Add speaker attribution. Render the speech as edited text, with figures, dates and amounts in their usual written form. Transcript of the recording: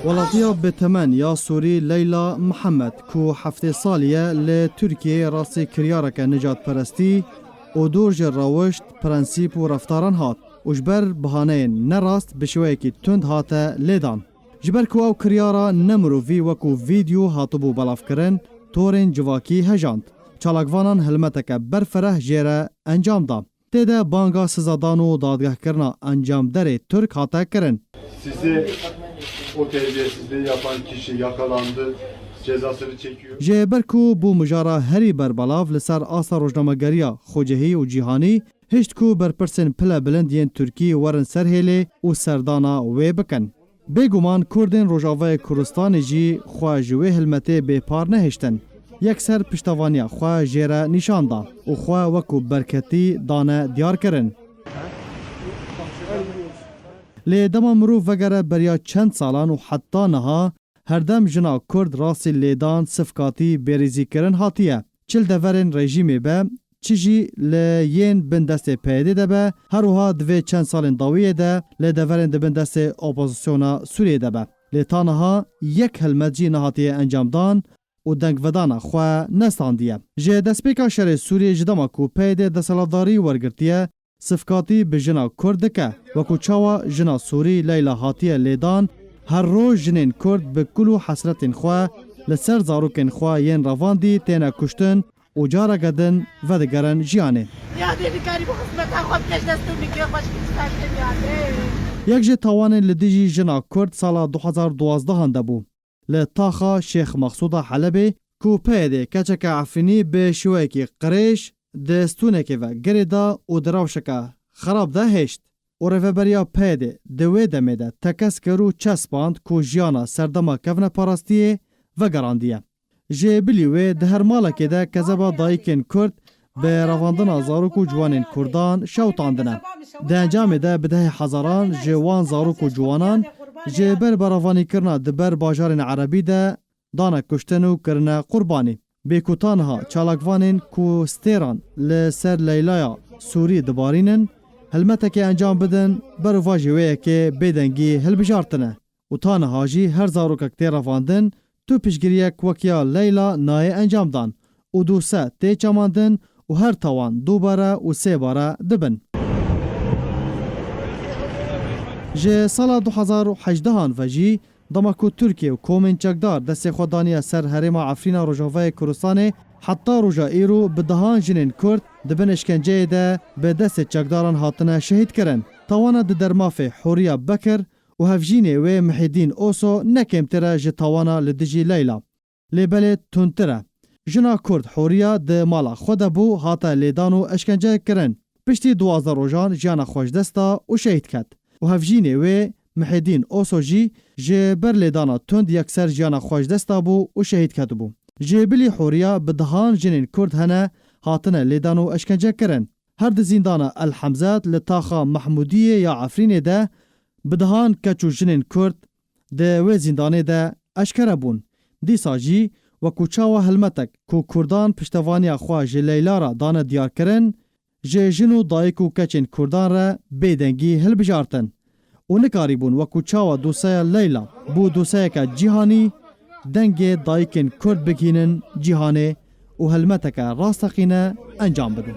Speaker 1: ولاتیا بتمن یا سوری لیلا محمد کو هفته سالیه ل ترکیه راسی کریارک نجات پرستی و دورج راوشت پرنسیپ و رفتاران هات وجبر بهانه نراست بشوی کی تند هاته لیدان جبر کو او کریارا نمرو وی وکو ویدیو هاتبو بلاف کرن تورن جواکی هجاند چالاکوانان هلمتک برفره جیره انجام دا تده بانگا سزادان و دادگاه کرنا انجام داره ترک hata کرن.
Speaker 2: Sizi o terbiyesizliği yapan kişi yakalandı, cezasını çekiyor.
Speaker 1: جبرکو بو مجارا هری بربلاف لسر آسا روزنامه‌گریه خوجهی و جیهانی هشت کو برپرسن پلا بلندین ترکی ورن سرهله و سردانا و بکن. بگومان کردن روجاوه کردستان جی خواه جوه هلمته به پار نهشتن. یکسر پشتوانیا خواه جیره نشان دا و خواه وکو برکتی دانه دیار کرن. لی دما مروف وگره بریا چند سالان و حتی نها هر دم جنا کرد راسی لیدان صفقاتی بریزی کرن هاتیه. چل دورن رژیمی به چیجی لین بندست پیده ده به هروها دوی چند سالن داویه ده لی دورن ده بندست اپوزیسیونا سوریه ده به. لی تانها یک هلمتجی نهاتیه انجام دان و دنگ ودانا خواه نستاندیه. جه دسپیکا شر سوریه جدما کو پیده دسالداری ورگرتیه صفقاتی به جنا کرد که وکو چاوا جنا سوری لیلا هاتیه لیدان هر روز جنین کرد به کلو حسرت خواه لسر زاروکن خواه ین رواندی تینا کشتن و جارا گدن و دگرن جیانه. یک جه تاوان لدیجی جنا کرد سالا 2012 هنده بو. لطاخا شیخ مقصود حلبی کو پیده کچک عفینی به شویکی قریش دستونه که و گریدا و دراوشکا خراب ده هشت و رفبریا پیده دوی دمیده تکس کرو چسباند کو جیانا سردما کفن پاراستیه و گراندیه. جه بلیوه ده هر مالا که ده کذبا دایکن کرد به رواندن زاروک و جوانین کردان شوتاندنه. ده انجام ده بده هزاران جوان زاروک و جوانان جبر براوانی کرنا دبر باجارین عربی ده دانا کشتن و کرنا قربانی. بیکوتانها چالاکوانین کو ستیران لسر لیلایا سوری دبارینن هلمته که انجام بدن برو واجوه که بیدنگی هل بجارتنه و تانها جی هر زاروکک تی رواندن تو پیشگیریه کوکیا لیلا نای انجام دان و دو سه تی چماندن و هر توان دو باره و سه باره دبن. جه سال 2018 و جی دماکو ترکیه و کومن چکدار دست خوددانی سر حریم عفرین روجاوه کردستان حتی روجا ایرو به دهان جنین کرد دبن اشکنجه ده به دست چکداران هاتنه شهید کرن. توانا ده درماف حوریا بکر و هفجینه و محیدین اوسو نکمتره جه توانا لدجی لیلا. لیبل تونتره. جنا کرد حوریا ده مالا خود بو هاتا لیدانو اشکنجه کرن. پشتی 12 روجان جانا خوش دستا و شهید کد. و هفجینه و محیدین اوسو جی جه بر لیدانا تند یکسر جانا خوش دستا بو و شهید کد بو. جه بلی حوریا بدهان جنین کرد هنه هاتنه لیدانو اشکنجه کرن. هر ده زیندانا الحمزات لطاخا محمودیه یا عفرینه ده بدهان کچو جنین کرد ده و زیندانه ده اشکره بون. دیسا جی و کوچاوا هلمتک کو کردان پشتوانی خواه جه لیلا را دانه دیار کرن جه جنو دایکو کچین کردان را بیدنگی هل بجارتن. و نکاری بون و کوچاوا دوسای لیلا بو دوسای که جیهانی دنگ دایکن کرد بگینن جیهانه و هلمتک راستقینه انجام بدن.